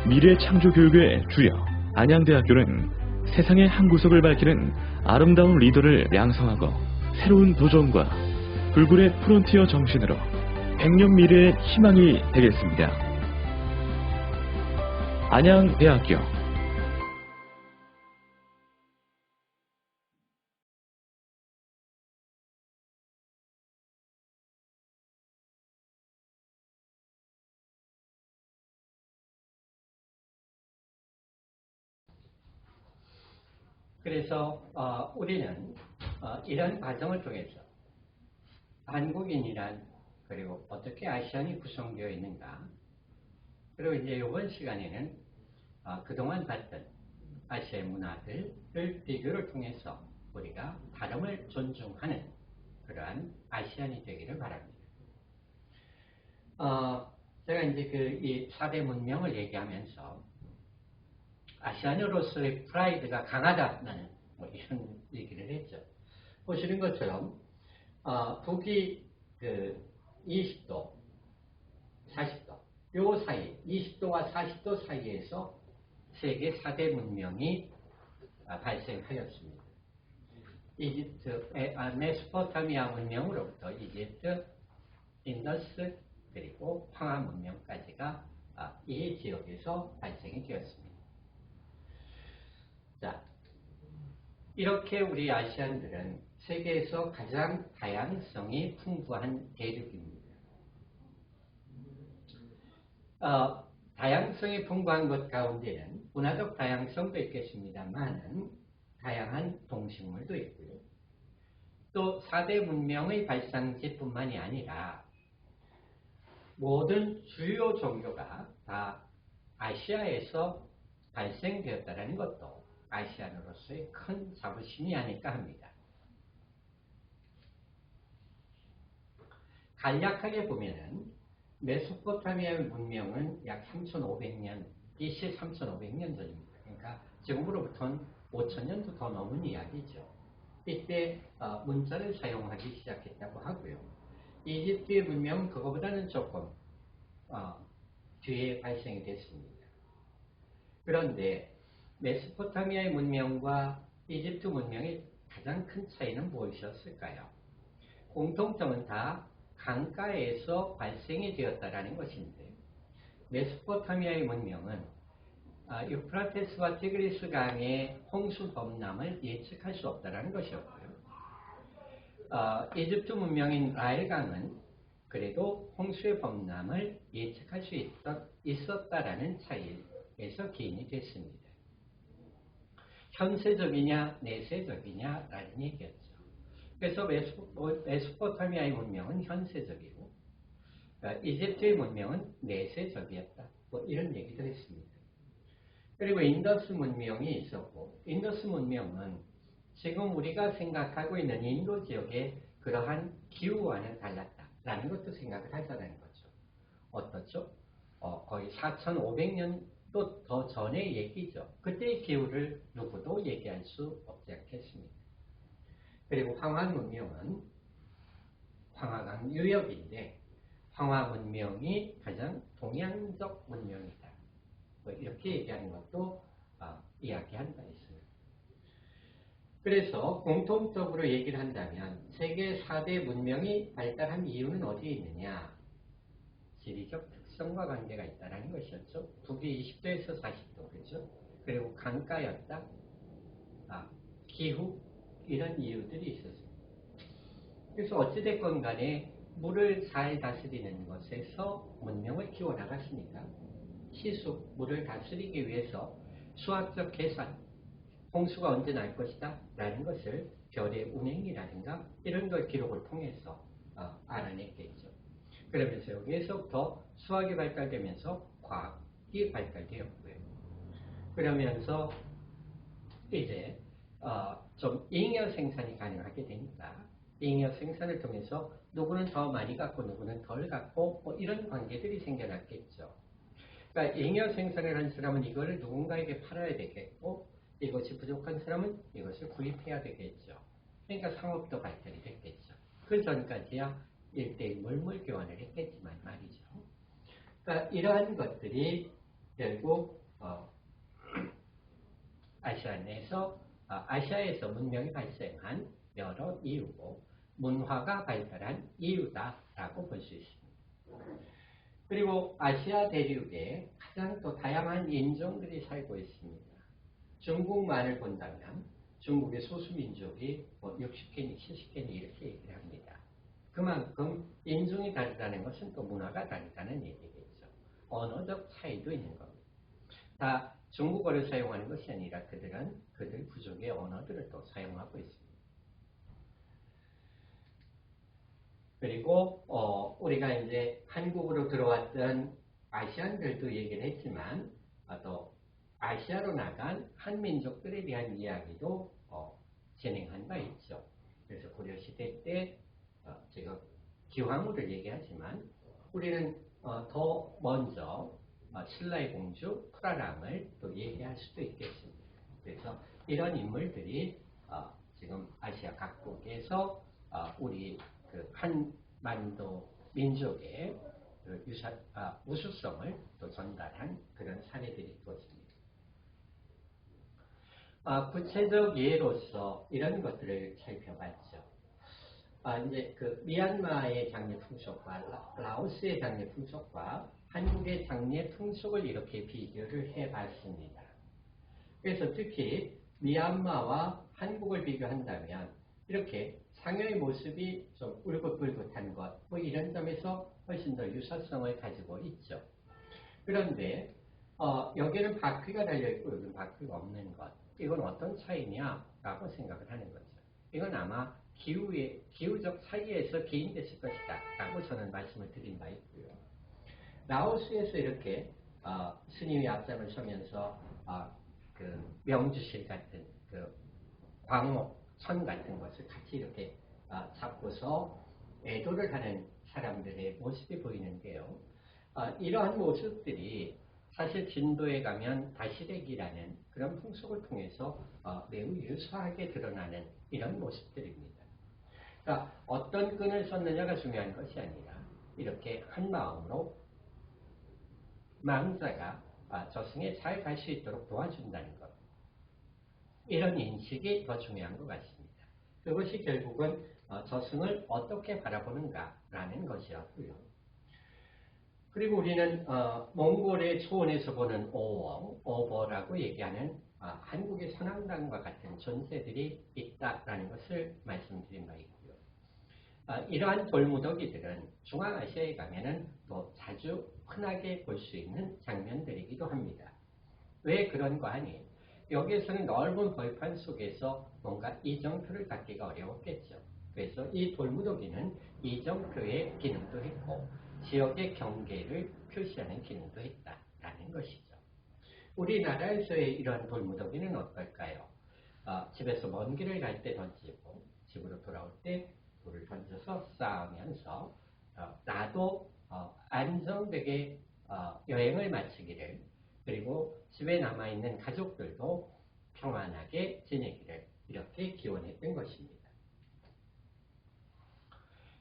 미래창조교육의 주역 안양대학교는 세상의 한 구석을 밝히는 아름다운 리더를 양성하고 새로운 도전과 불굴의 프론티어 정신으로 100년 미래의 희망이 되겠습니다. 안양대학교. 그래서 우리는 이런 과정을 통해서 한국인이란 그리고 어떻게 아시안이 구성되어 있는가, 그리고 이제 이번 시간에는 그동안 봤던 아시아의 문화들을 비교를 통해서 우리가 다름을 존중하는 그러한 아시안이 되기를 바랍니다. 제가 이제 이 4대 문명을 얘기하면서 아시안으로서의 프라이드가 강하다는 뭐 이런 얘기를 했죠. 보시는 것처럼 북이 20도, 40도 요 사이, 20도와 40도 사이에서 세계 4대 문명이 발생하였습니다. 이집트, 메소포타미아 문명으로부터 이집트, 인더스 그리고 황하 문명까지가 이 지역에서 발생이 되었습니다. 자, 이렇게 우리 아시안들은 세계에서 가장 다양성이 풍부한 대륙입니다. 다양성이 풍부한 것 가운데는 문화적 다양성도 있겠습니다만 다양한 동식물도 있고요. 또 4대 문명의 발상지뿐만이 아니라 모든 주요 종교가 다 아시아에서 발생되었다는 것도 아시안으로서의 큰 자부심이 아닐까 합니다. 간략하게 보면은 메소포타미아의 문명은 약 3,500년, BC 3,500년 전입니다. 그러니까 지금으로부터는 5,000년도 더 넘은 이야기죠. 이때 문자를 사용하기 시작했다고 하고요. 이집트의 문명은 그거보다는 조금 뒤에 발생이 됐습니다. 그런데 메소포타미아의 문명과 이집트 문명의 가장 큰 차이는 무엇이었을까요? 공통점은 다 강가에서 발생이 되었다는 것인데, 메소포타미아의 문명은 유프라테스와 티그리스 강의 홍수 범람을 예측할 수 없다는 것이었고요. 이집트 문명인 나일강은 그래도 홍수의 범람을 예측할 수 있었다라는 차이에서 기인이 됐습니다. 현세적이냐 내세적이냐라는 얘기였죠. 그래서 메소포타미아의 문명은 현세적이고 이집트의 문명은 내세적이었다. 뭐 이런 얘기도 했습니다. 그리고 인더스 문명이 있었고, 인더스 문명은 지금 우리가 생각하고 있는 인도 지역의 그러한 기후와는 달랐다라는 것도 생각을 하자는 거죠. 어떻죠? 거의 4,500년도 더 전의 얘기죠. 그때의 기후를 누구도 얘기할 수 없지 않겠습니까? 그리고 황하 문명은 황하강 유역인데, 황하 문명이 가장 동양적 문명이다. 뭐 이렇게 얘기하는 것도 이야기한 바 있습니다. 그래서 공통적으로 얘기를 한다면 세계 4대 문명이 발달한 이유는 어디에 있느냐? 지리적 특성과 관계가 있다는 것이었죠. 북이 20도에서 40도, 그렇죠? 그리고 강가였다. 기후, 이런 이유들이 있었습니다. 그래서 어찌됐건 간에 물을 잘 다스리는 것에서 문명을 키워나갔으니까 시수, 물을 다스리기 위해서 수학적 계산, 홍수가 언제 날 것이다 라는 것을 별의 운행이라든가 이런 걸 기록을 통해서 알아냈겠죠. 그러면서 여기에서부터 수학이 발달되면서 과학이 발달되었고요. 그러면서 이제 좀 잉여 생산이 가능하게 되니까 잉여 생산을 통해서 누구는 더 많이 갖고 누구는 덜 갖고 뭐 이런 관계들이 생겨났겠죠. 그러니까 잉여 생산을 한 사람은 이거를 누군가에게 팔아야 되겠고, 이것이 부족한 사람은 이것을 구입해야 되겠죠. 그러니까 상업도 발달이 됐겠죠. 그 전까지야 1:1 물물 교환을 했겠지만 말이죠. 그러니까 이러한 것들이 결국 아시아 내에서 아시아에서 문명이 발생한 여러 이유고 문화가 발달한 이유다라고 볼 수 있습니다. 그리고 아시아 대륙에 가장 또 다양한 인종들이 살고 있습니다. 중국만을 본다면 중국의 소수민족이 60개니 70개니 이렇게 얘기를 합니다. 그만큼 인종이 다르다는 것은 또 문화가 다르다는 얘기겠죠. 언어적 차이도 있는 겁니다. 다 중국어를 사용하는 것이 아니라 그들은 그들 부족의 언어들을 또 사용하고 있습니다. 그리고 우리가 이제 한국으로 들어왔던 아시안들도 얘기를 했지만 또 아시아로 나간 한민족들에 대한 이야기도 진행한 바 있죠. 그래서 고려시대 때 제가 기황후를 얘기하지만 우리는 더 먼저 신라의 공주 프라랑을 또 얘기할 수도 있겠습니다. 그래서 이런 인물들이 지금 아시아 각국에서 우리 그 한반도 민족의 그 우수성을 또 전달한 그런 사례들이 있었습니다. 구체적 예로서 이런 것들을 살펴봤죠. 이제 그 미얀마의 장례 풍속과 라오스의 장례 풍속과 한국의 장례 풍속을 이렇게 비교를 해봤습니다. 그래서 특히 미얀마와 한국을 비교한다면 이렇게 상여의 모습이 좀 울긋불긋한 것, 이런 점에서 훨씬 더 유사성을 가지고 있죠. 그런데 여기는 바퀴가 달려있고 여기는 바퀴가 없는 것, 이건 어떤 차이냐라고 생각을 하는 거죠. 이건 아마 기후적 차이에서 기인됐을 것이다 라고 저는 말씀을 드린 바 있고요. 라오스에서 이렇게 스님이 앞장을 서면서 그 명주실 같은 그 광목 천 같은 것을 같이 이렇게 잡고서 애도를 하는 사람들의 모습이 보이는데요. 이러한 모습들이 사실 진도에 가면 다시래기라는 그런 풍속을 통해서 매우 유사하게 드러나는 이런 모습들입니다. 그러니까 어떤 끈을 썼느냐가 중요한 것이 아니라 이렇게 한 마음으로 망자가 저승에 잘 갈 수 있도록 도와준다는 것. 이런 인식이 더 중요한 것 같습니다. 그것이 결국은 저승을 어떻게 바라보는가라는 것이었고요. 그리고 우리는 몽골의 초원에서 보는 오웡, 오버라고 얘기하는 한국의 선앙당과 같은 존재들이 있다라는 것을 말씀드린 바 있고요. 이러한 돌무더기들은 중앙아시아에 가면은 또 자주 흔하게 볼 수 있는 장면들이기도 합니다. 왜 그런가 하니 여기에서는 넓은 벌판 속에서 뭔가 이정표를 갖기가 어려웠겠죠. 그래서 이 돌무더기는 이정표의 기능도 했고 지역의 경계를 표시하는 기능도 했다라는 것이죠. 우리나라에서의 이러한 돌무더기는 어떨까요? 집에서 먼 길을 갈 때 던지고 집으로 돌아올 때 돌을 던져서 쌓으면서 나도 안정되게 여행을 마치기를, 그리고 집에 남아있는 가족들도 평안하게 지내기를 이렇게 기원했던 것입니다.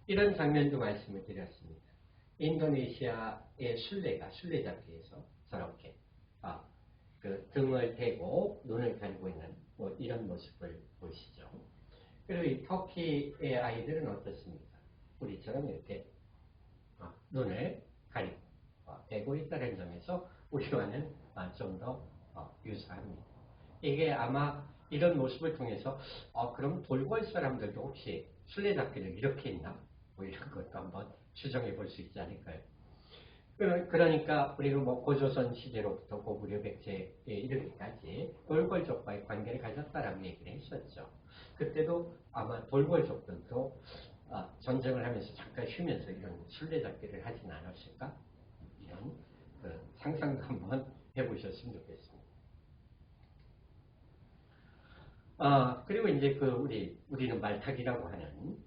이런 장면도 말씀을 드렸습니다. 인도네시아의 술래잡기에서 저렇게 그 등을 대고 눈을 가리고 있는 이런 모습을 보시죠. 그리고 이 터키의 아이들은 어떻습니까? 우리처럼 이렇게 눈을 가리고 대고 있다는 점에서 우리와는 좀 더 유사합니다. 이게 아마 이런 모습을 통해서 그럼 돌궐 사람들도 혹시 술래잡기를 이렇게 했나? 이런 것도 한번 추정해 볼 수 있지 않을까요? 그러니까 우리가 고조선 시대로부터 고구려 백제에 이르기까지 돌궐족과의 관계를 가졌다라고 얘기를 했었죠. 그때도 아마 돌궐족들도 전쟁을 하면서 잠깐 쉬면서 이런 술래잡기를 하진 않았을까? 이런 상상도 한번 해보셨으면 좋겠습니다. 그리고 이제 우리는 말타기라고 하는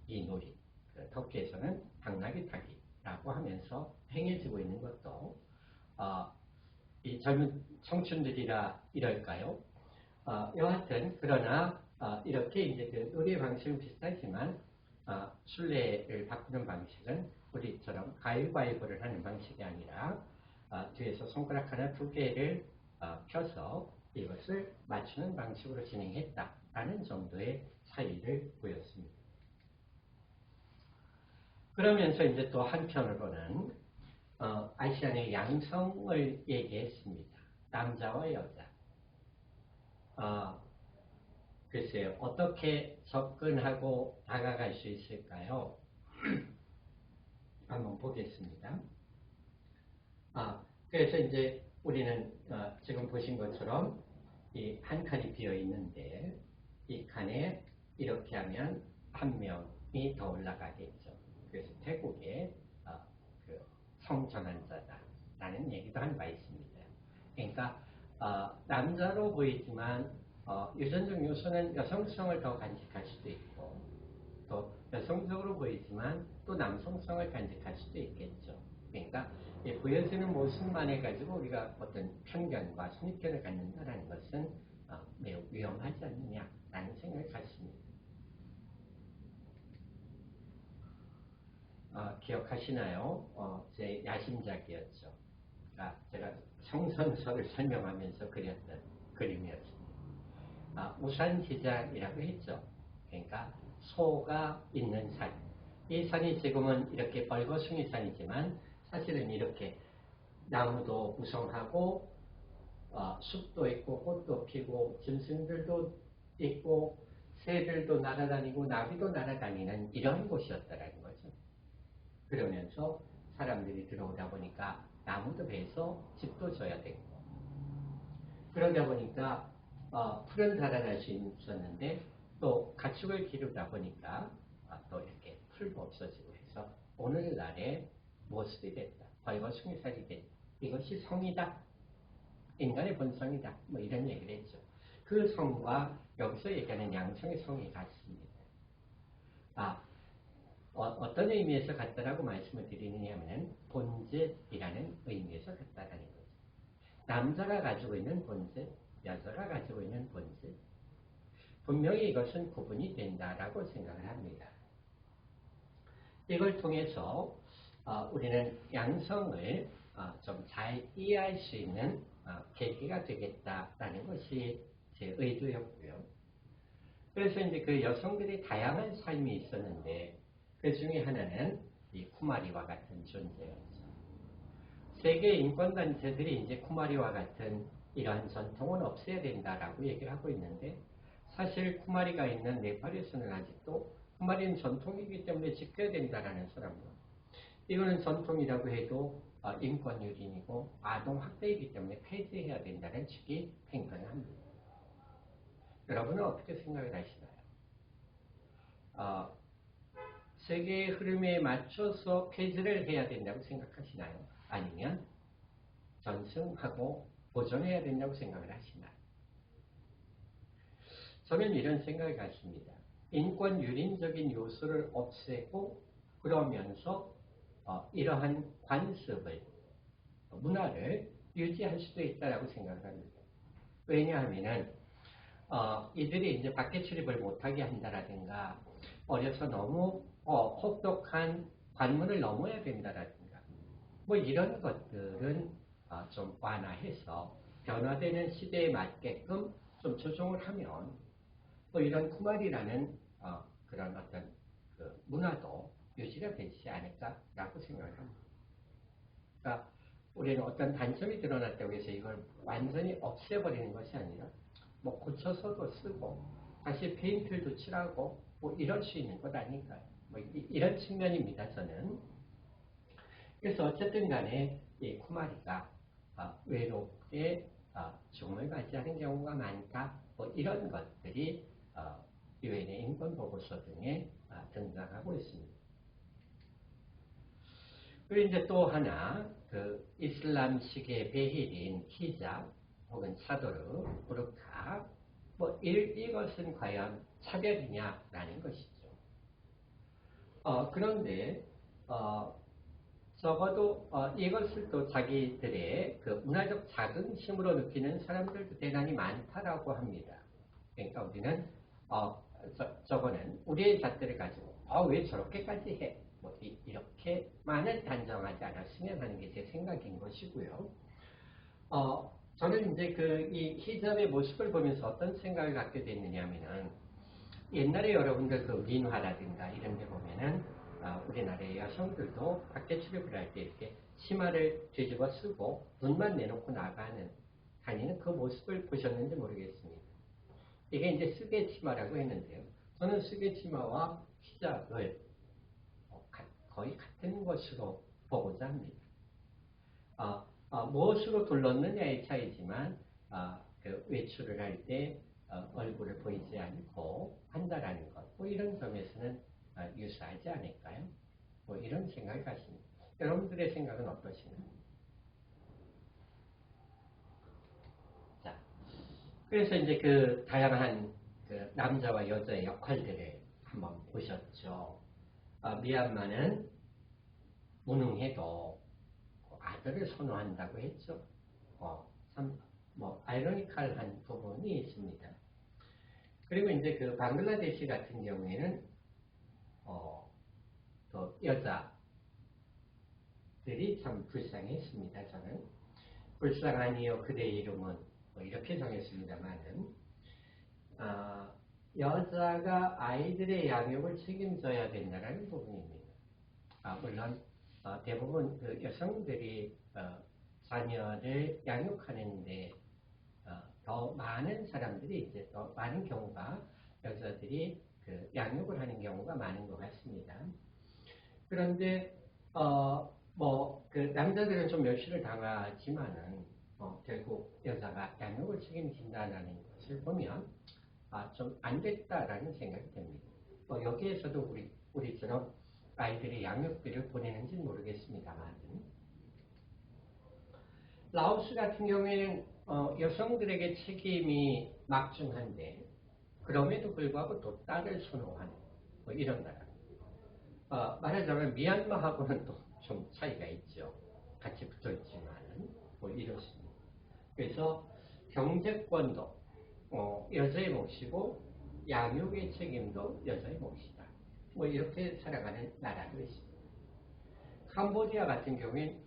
이 놀이, 터키에서는 당나귀 타기라고 하면서 행해지고 있는 것도 이 젊은 청춘들이라 이럴까요? 여하튼 그러나 이렇게 이제 그 놀이의 방식은 비슷하지만 술래를 바꾸는 방식은 우리처럼 가위바위보를 하는 방식이 아니라 뒤에서 손가락 하나 두 개를 펴서 이것을 맞추는 방식으로 진행했다라는 정도의 차이를 보였습니다. 그러면서 이제 또 한편으로는 아시안의 양성을 얘기했습니다. 남자와 여자. 글쎄요, 어떻게 접근하고 다가갈 수 있을까요? 한번 보겠습니다. 그래서 이제 우리는 지금 보신 것처럼 이 한 칸이 비어 있는데 이 칸에 이렇게 하면 한 명이 더 올라가겠죠. 그래서 태국의 그 성전환자다라는 얘기도 한 바 있습니다. 그러니까 남자로 보이지만 유전적 요소는 여성성을 더 간직할 수도 있고 또 여성적으로 보이지만 또 남성성을 간직할 수도 있겠죠. 그러니까 보여지는 모습만 해가지고 우리가 어떤 편견과 선입견을 갖는다는 것은 매우 위험하지 않느냐라는 생각을 갖습니다. 기억하시나요? 제 야심작이었죠. 제가 성선설을 설명하면서 그렸던 그림이었습니다. 우산시장이라고 했죠. 그러니까 소가 있는 산. 이 산이 지금은 이렇게 벌거숭이 산이지만 사실은 이렇게 나무도 무성하고 숲도 있고 꽃도 피고 짐승들도 있고 새들도 날아다니고 나비도 날아다니는 이런 곳이었다라는 거죠. 그러면서 사람들이 들어오다 보니까 나무도 베서 집도 져야 되고 그러다 보니까 풀은 자라날 수 있었는데 또 가축을 기르다 보니까 또 이렇게 풀도 없어지고 해서 오늘날의 모습이 됐다. 벌거숭이 살이 됐다. 이것이 성이다. 인간의 본성이다. 뭐 이런 얘기를 했죠. 그 성과 여기서 얘기하는 양성의 성이 같습니다. 어떤 의미에서 같다라고 말씀을 드리느냐 하면 본질이라는 의미에서 같다라는 거죠. 남자가 가지고 있는 본질, 여자가 가지고 있는 본질. 분명히 이것은 구분이 된다라고 생각을 합니다. 이걸 통해서 우리는 양성을 좀 잘 이해할 수 있는 계기가 되겠다라는 것이 제 의도였고요. 그래서 이제 그 여성들이 다양한 삶이 있었는데 그 중에 하나는 이 쿠마리와 같은 존재였죠. 세계 인권단체들이 이제 쿠마리와 같은 이러한 전통은 없애야 된다라고 얘기를 하고 있는데 사실 쿠마리가 있는 네팔에서는 아직도 쿠마리는 전통이기 때문에 지켜야 된다라는 사람들. 이거는 전통이라고 해도 인권유린이고 아동학대이기 때문에 폐지해야 된다는 측이 팽팽합니다. 여러분은 어떻게 생각을 하시나요? 세계의 흐름에 맞춰서 폐지를 해야 된다고 생각하시나요? 아니면 전승하고 보존해야 된다고 생각을 하시나요? 저는 이런 생각을 갖습니다. 인권 유린적인 요소를 없애고 그러면서 이러한 관습을, 문화를 유지할 수도 있다라고 생각을 합니다. 왜냐하면 이들이 이제 밖에 출입을 못하게 한다라든가 어려서 너무 혹독한 관문을 넘어야 된다라든가 뭐 이런 것들은 좀 완화해서 변화되는 시대에 맞게끔 좀 조정을 하면 또 이런 쿠마리라는 그런 어떤 그 문화도 유지가 되지 않을까라고 생각을 합니다. 그러니까 우리는 어떤 단점이 드러났다고 해서 이걸 완전히 없애버리는 것이 아니라 뭐 고쳐서도 쓰고 다시 페인트도 칠하고 뭐 이럴 수 있는 것 아닐까요? 뭐 이런 측면입니다. 저는. 그래서 어쨌든 간에 이 쿠마리가 외롭게 죽음을 맞이하는 경우가 많다. 뭐 이런 것들이 유엔의 인권보고서 등에 등장하고 있습니다. 그리고 이제 또 하나 그 이슬람식의 베힐인 히잡 혹은 차도르, 부르카 뭐 이것은 과연 차별이냐라는 것이죠. 그런데 적어도 이것을 또 자기들의 그 문화적 자긍심으로 느끼는 사람들도 대단히 많다라고 합니다. 그러니까 우리는 저거는 우리의 잣대를 가지고 왜 저렇게까지 해? 뭐 이렇게만은 단정하지 않았으면 하는 게 제 생각인 것이고요. 저는 이제 이 히잡의 모습을 보면서 어떤 생각을 갖게 됐느냐면은 옛날에 여러분들 그 민화라든가 이런 데 보면은 우리나라의 여성들도 밖에 출입을 할 때 이렇게 치마를 뒤집어 쓰고 눈만 내놓고 다니는 그 모습을 보셨는지 모르겠습니다. 이게 이제 쓰개 치마라고 했는데요. 저는 쓰개 치마와 히잡을 거의 같은 것으로 보고자 합니다. 무엇으로 둘렀느냐의 차이지만 그 외출을 할 때 얼굴을 보이지 않고 한다라는 것, 뭐 이런 점에서는 유사하지 않을까요? 뭐 이런 생각을 가십니다. 여러분들의 생각은 어떠신가요? 자, 그래서 이제 그 다양한 그 남자와 여자의 역할들을 한번 보셨죠. 미얀마는 무능해도 아들을 선호한다고 했죠. 참 아이러니컬한 부분이 있습니다. 그리고 이제 그 방글라데시 같은 경우에는 또 여자들이 참 불쌍했습니다. 저는 불쌍하니요 그대의 이름은 뭐 이렇게 정했습니다만은 여자가 아이들의 양육을 책임져야 된다는 부분입니다. 물론 대부분 그 여성들이 자녀를 양육하는데 더 많은 사람들이 이제 더 많은 경우가 여자들이 그 양육을 하는 경우가 많은 것 같습니다. 그런데 그 남자들은 좀 멸시를 당하지만은 결국 여자가 양육을 책임진다는 것을 보면 좀 안 됐다라는 생각이 듭니다. 여기에서도 우리처럼 아이들의 양육비를 보내는지는 모르겠습니다만 라오스 같은 경우에는 여성들에게 책임이 막중한데 그럼에도 불구하고 또 딸을 선호하는 뭐 이런 나라. 말하자면 미얀마하고는 또 좀 차이가 있죠. 같이 붙어있지만은 뭐 이렇습니다. 그래서 경제권도 여자의 몫이고 양육의 책임도 여자의 몫이다. 뭐 이렇게 살아가는 나라도 있습니다. 캄보디아 같은 경우엔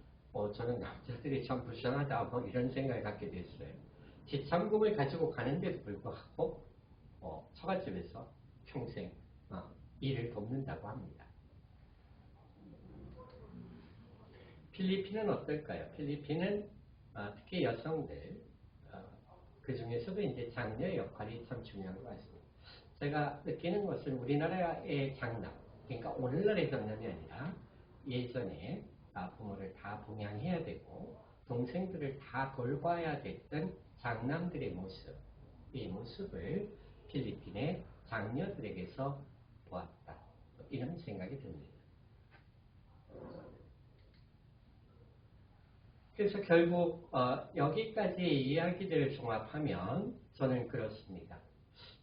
저는 남자들이 참 불쌍하다 뭐 이런 생각을 갖게 됐어요. 지참금을 가지고 가는데도 불구하고 처갓집에서 평생 일을 돕는다고 합니다. 필리핀은 어떨까요? 필리핀은 특히 여성들 그 중에서도 이제 장녀의 역할이 참 중요한 것 같습니다. 제가 느끼는 것은 우리나라의 장남, 그러니까 오늘날의 장남이 아니라 예전에 부모를 다 봉양해야 되고 동생들을 다 돌봐야 됐던 장남들의 모습, 이 모습을 필리핀의 장녀들에게서 보았다. 이런 생각이 듭니다. 그래서 결국 여기까지 이야기들을 종합하면 저는 그렇습니다.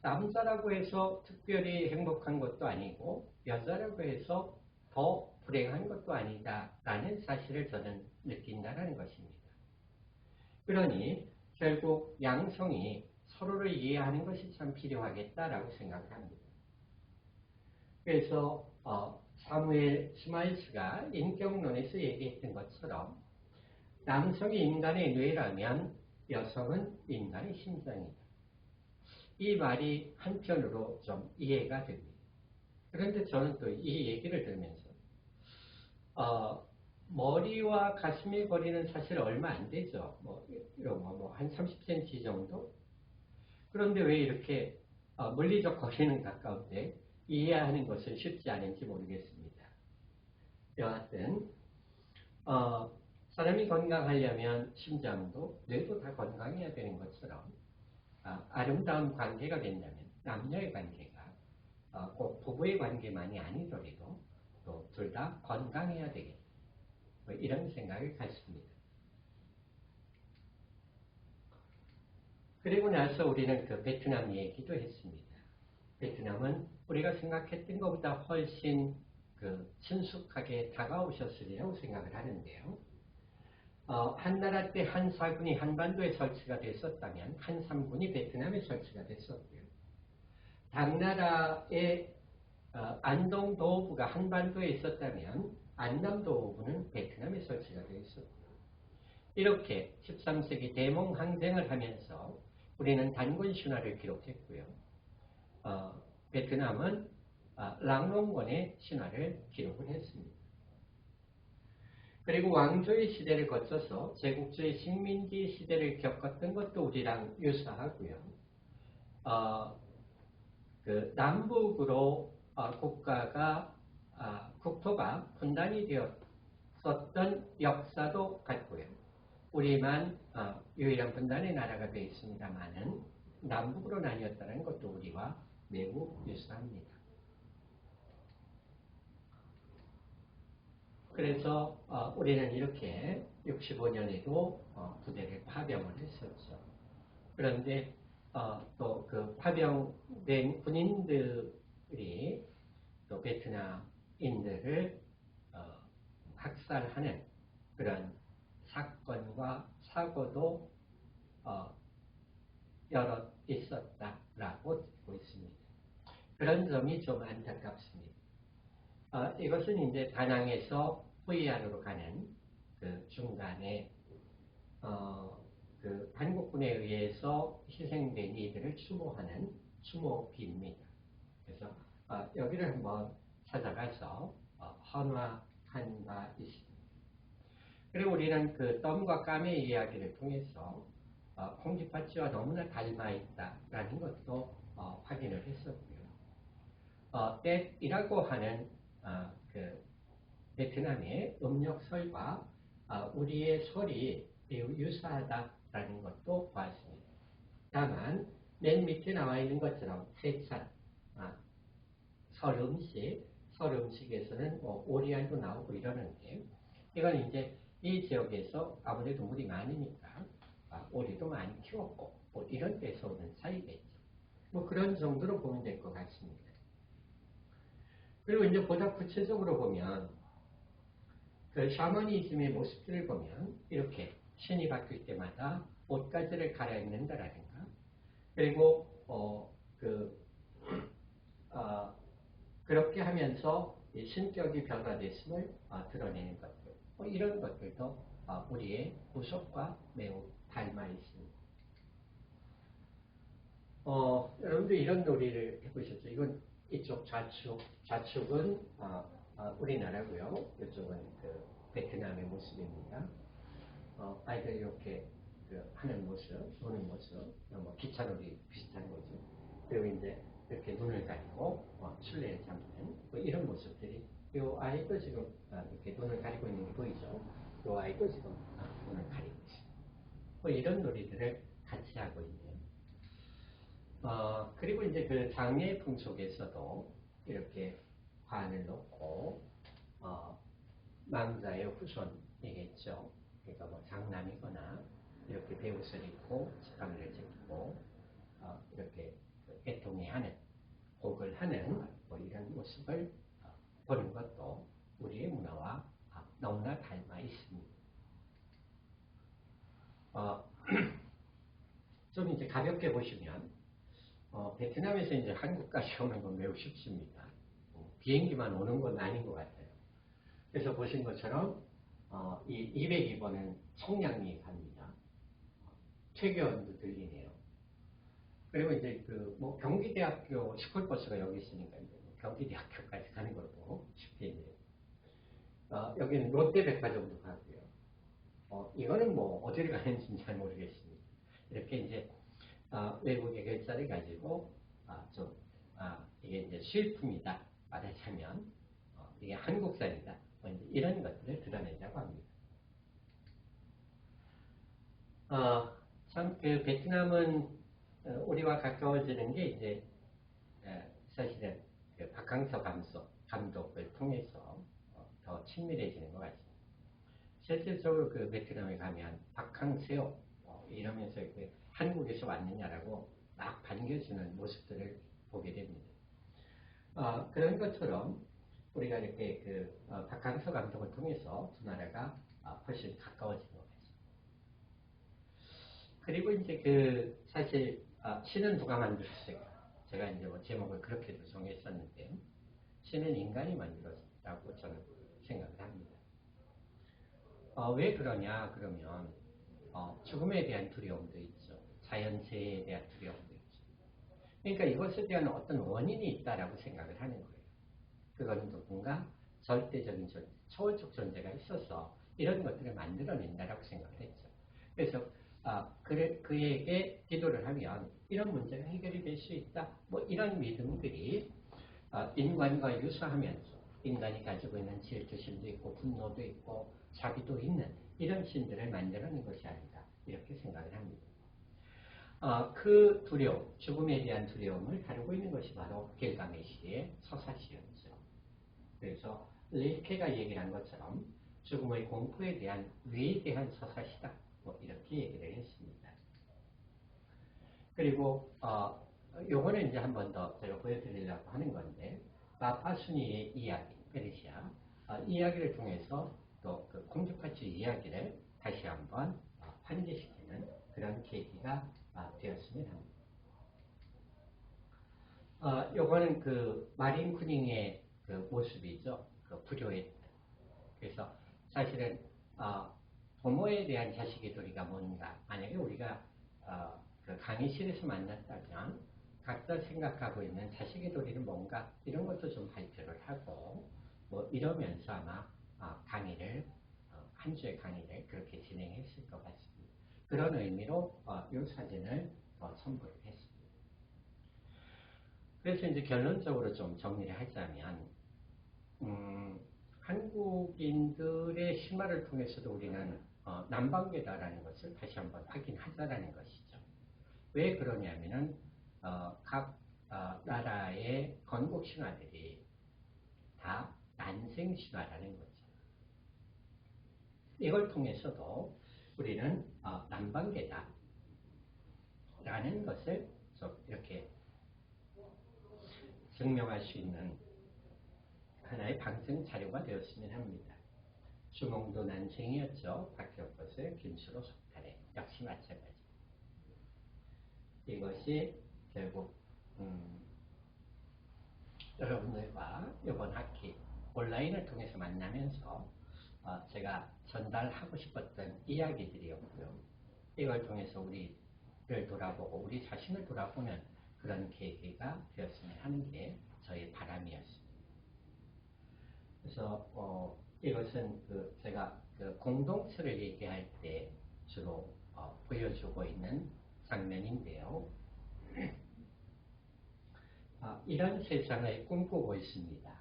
남자라고 해서 특별히 행복한 것도 아니고 여자라고 해서 더 불행한 것도 아니다라는 사실을 저는 느낀다는 것입니다. 그러니 결국 양성이 서로를 이해하는 것이 참 필요하겠다라고 생각을 합니다. 그래서 사무엘 스마일스가 인격론에서 얘기했던 것처럼 남성이 인간의 뇌라면 여성은 인간의 심장이다. 이 말이 한편으로 좀 이해가 됩니다. 그런데 저는 또 이 얘기를 들으면서 머리와 가슴의 거리는 사실 얼마 안 되죠. 한 30cm 정도? 그런데 왜 이렇게 물리적 거리는 가까운데 이해하는 것은 쉽지 않은지 모르겠습니다. 여하튼 사람이 건강하려면 심장도 뇌도 다 건강해야 되는 것처럼 아름다운 관계가 된다면 남녀의 관계가 꼭 부부의 관계만이 아니더라도 또 둘 다 건강해야 되겠다. 뭐 이런 생각을 갖습니다. 그리고 나서 우리는 그 베트남 얘기도 했습니다. 베트남은 우리가 생각했던 것보다 훨씬 친숙하게 다가오셨으리라고 생각을 하는데요. 한나라 때 한사군이 한반도에 설치가 됐었다면 한삼군이 베트남에 설치가 됐었고요. 당나라의 안동도호부가 한반도에 있었다면 안남도호부는 베트남에 설치가 되어 있었고 이렇게 13세기 대몽항쟁을 하면서 우리는 단군 신화를 기록했고요. 베트남은 랑롱군의 신화를 기록을 했습니다. 그리고 왕조의 시대를 거쳐서 제국주의 식민지 시대를 겪었던 것도 우리랑 유사하고요. 그 남북으로 국토가 분단이 되었었던 역사도 같고요. 우리만 유일한 분단의 나라가 되어 있습니다만은 남북으로 나뉘었다는 것도 우리와 매우 유사합니다. 그래서 우리는 이렇게 65년에도 부대를 파병을 했었죠. 그런데 또 그 파병된 군인들이 또 베트남인들을 학살하는 그런 사건과 사고도 여러 있었다라고 듣고 있습니다. 그런 점이 좀 안타깝습니다. 이것은 이제 다낭에서 후이안으로 가는 그 중간에 그 한국군에 의해서 희생된 이들을 추모하는 추모비입니다. 그래서 여기를 한번 찾아가서 헌화한 바 있습니다. 그리고 우리는 그 덤과 까메의 이야기를 통해서 콩쥐팥쥐와 너무나 닮아 있다라는 것도 확인을 했었고요. 떼이라고 하는 그 베트남의 음력설과 우리의 설이 매우 유사하다라는 것도 보았습니다. 다만 맨 밑에 나와 있는 것처럼 세찬, 설 음식에서는 오리알도 나오고 이러는데 이건 이제 이 지역에서 아무래도 물이 많으니까 오리도 많이 키웠고 뭐 이런 데서 오는 사이겠죠. 뭐 그런 정도로 보면 될 것 같습니다. 그리고 이제 보다 구체적으로 보면 그 샤머니즘의 모습들을 보면 이렇게 신이 바뀔 때마다 옷가지를 갈아입는다라든가 그리고 그렇게 하면서 신격이 변화됐음을 드러내는 것들 이런 것들도 우리의 구속과 매우 닮아 있습니다. 여러분들 이런 놀이를 해보셨죠? 이건 이쪽 좌측은 우리나라고요. 이쪽은 그 베트남의 모습입니다. 아이들 이렇게 하는 모습, 노는 모습, 뭐 기차놀이 비슷한 거죠. 그리고 이제 이렇게 눈을 가리고 술래를 잡는 뭐 이런 모습들이 이 아이도 지금 이렇게 눈을 가리고 있는 게 보이죠. 이 아이도 지금 눈을 가리고 있습니다. 뭐 이런 놀이들을 같이 하고 있네요. 그리고 이제 그 장례풍 속에서도 이렇게 관을 놓고 망자의 후손이겠죠. 그러니까 뭐 장남이거나 이렇게 배옷을 입고 지팡이를 지키고 이렇게 애통해하는 곡을 하는 뭐 이런 모습을 보는 것도 우리의 문화와 너무나 닮아 있습니다. 좀 이제 가볍게 보시면 베트남에서 이제 한국까지 오는 건 매우 쉽습니다. 비행기만 오는 건 아닌 것 같아요. 그래서 보신 것처럼 이 202번은 청량리 갑니다. 퇴교원도 들리네요. 그리고 이제 뭐 경기대학교 스쿨버스가 여기 있으니까 이제 경기대학교까지 가는 것도 쉽겠네요. 여기는 롯데백화점도 가고요. 이거는 뭐 어디를 가는지는 잘 모르겠습니다. 이렇게 이제 외국의 글자를 가지고 이게 이제 수입품이다 말하자면 이게 한국산이다 뭐 이런 것들을 드러낸다고 합니다. 참 그 베트남은 우리와 가까워지는 게 이제 사실은 그 박항서 감독을 통해서 더 친밀해지는 것 같습니다. 실질적으로 그 베트남에 가면 박항세요 이러면서 그 한국에서 왔느냐라고 막 반겨주는 모습들을 보게 됩니다. 그런 것처럼 우리가 이렇게 그 박항서 감독을 통해서 두 나라가 훨씬 가까워진 것 같습니다. 그리고 이제 그 사실 시는 누가 만들었을까? 제가 이제 뭐 제목을 그렇게도 정했었는데요. 신은 인간이 만들었다고 저는 생각을 합니다. 왜 그러냐 그러면 죽음에 대한 두려움도 있죠. 자연재해에 대한 두려움도 있죠. 그러니까 이것에 대한 어떤 원인이 있다라고 생각을 하는 거예요. 그건 누군가 절대적인 존재, 초월적 존재가 있어서 이런 것들을 만들어낸다라고 생각을 했죠. 그래서 그에게 기도를 하면 이런 문제가 해결이 될 수 있다. 뭐 이런 믿음들이 인간과 유사하면서 인간이 가지고 있는 질투심도 있고 분노도 있고 자비도 있는 이런 신들을 만들어낸 것이 아닌가 이렇게 생각을 합니다. 그 두려움, 죽음에 대한 두려움을 다루고 있는 것이 바로 길가메시의 서사시였죠. 그래서 릴케가 얘기를 한 것처럼 죽음의 공포에 대한 위대한 서사시다. 뭐 이렇게 얘기를 했습니다. 그리고 요거는 이제 한 번 더 제가 보여드리려고 하는 건데 마파순이의 이야기, 페르시아 이야기를 통해서 또 그 공주파치 이야기를 다시 한번 환기시키는 그런 계기가 되었으면 합니다. 요거는 그 마린 쿠닝의 그 모습이죠. 그 불효의 뜻. 그래서 사실은 부모에 대한 자식의 도리가 뭔가, 만약에 우리가 그 강의실에서 만났다면 각자 생각하고 있는 자식의 도리는 뭔가 이런 것도 좀 발표를 하고 뭐 이러면서 아마 강의를 한 주의 강의를 그렇게 진행했을 것 같습니다. 그런 의미로 이 사진을 첨부를 했습니다. 그래서 이제 결론적으로 좀 정리를 하자면 한국인들의 신화를 통해서도 우리는 남방계다라는 것을 다시 한번 확인하자라는 것이죠. 왜 그러냐면은 각 나라의 건국 신화들이 다 난생 신화라는 거죠. 이걸 통해서도 우리는 남방계다라는 것을 좀 이렇게 증명할 수 있는 하나의 방증 자료가 되었으면 합니다. 주몽도 난생이었죠. 박혁것을 김수로 속탈해. 역시 마찬가지. 이것이 결국 여러분들과 이번 학기 온라인을 통해서 만나면서 제가 전달하고 싶었던 이야기들이었고요. 이걸 통해서 우리를 돌아보고 우리 자신을 돌아보는 그런 계기가 되었으면 하는 게 저의 바람이었습니다. 그래서 이것은 제가 그 공동체를 얘기할 때 주로 보여주고 있는 장면인데요. 이런 세상을 꿈꾸고 있습니다.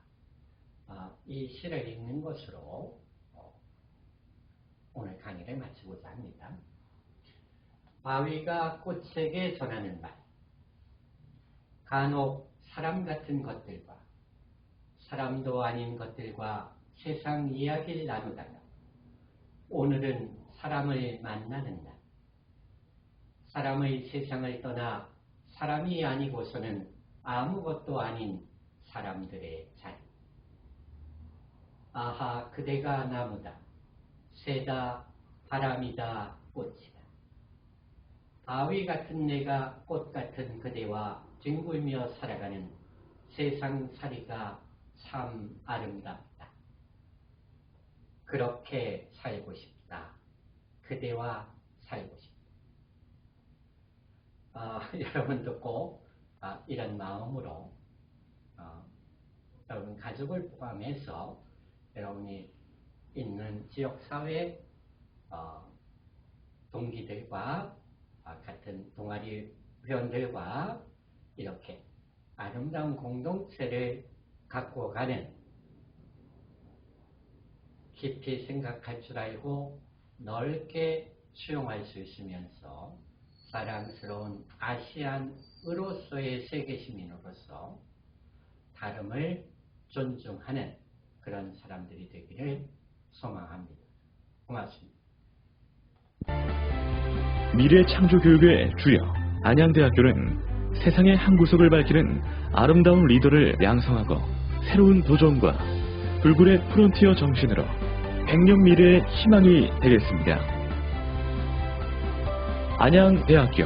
이 시를 읽는 것으로 오늘 강의를 마치고자 합니다. 바위가 꽃에게 전하는 말. 간혹 사람 같은 것들과 사람도 아닌 것들과 세상 이야기를 나누다가 오늘은 사람을 만나는 날. 사람의 세상을 떠나 사람이 아니고서는 아무것도 아닌 사람들의 자리. 아하, 그대가 나무다. 새다, 바람이다, 꽃이다. 바위 같은 내가 꽃 같은 그대와 뒹굴며 살아가는 세상살이가 참 아름답다. 그렇게 살고 싶다. 그대와 살고 싶다. 여러분도 꼭 이런 마음으로 여러분 가족을 포함해서 여러분이 있는 지역사회 동기들과 같은 동아리 회원들과 이렇게 아름다운 공동체를 갖고 가는 깊이 생각할 줄 알고 넓게 수용할 수 있으면서 사랑스러운 아시안으로서의 세계 시민으로서 다름을 존중하는 그런 사람들이 되기를 소망합니다. 고맙습니다. 미래창조교육의 주역 안양대학교는 세상의 한 구석을 밝히는 아름다운 리더를 양성하고 새로운 도전과 불굴의 프론티어 정신으로 100년 미래의 희망이 되겠습니다. 안양대학교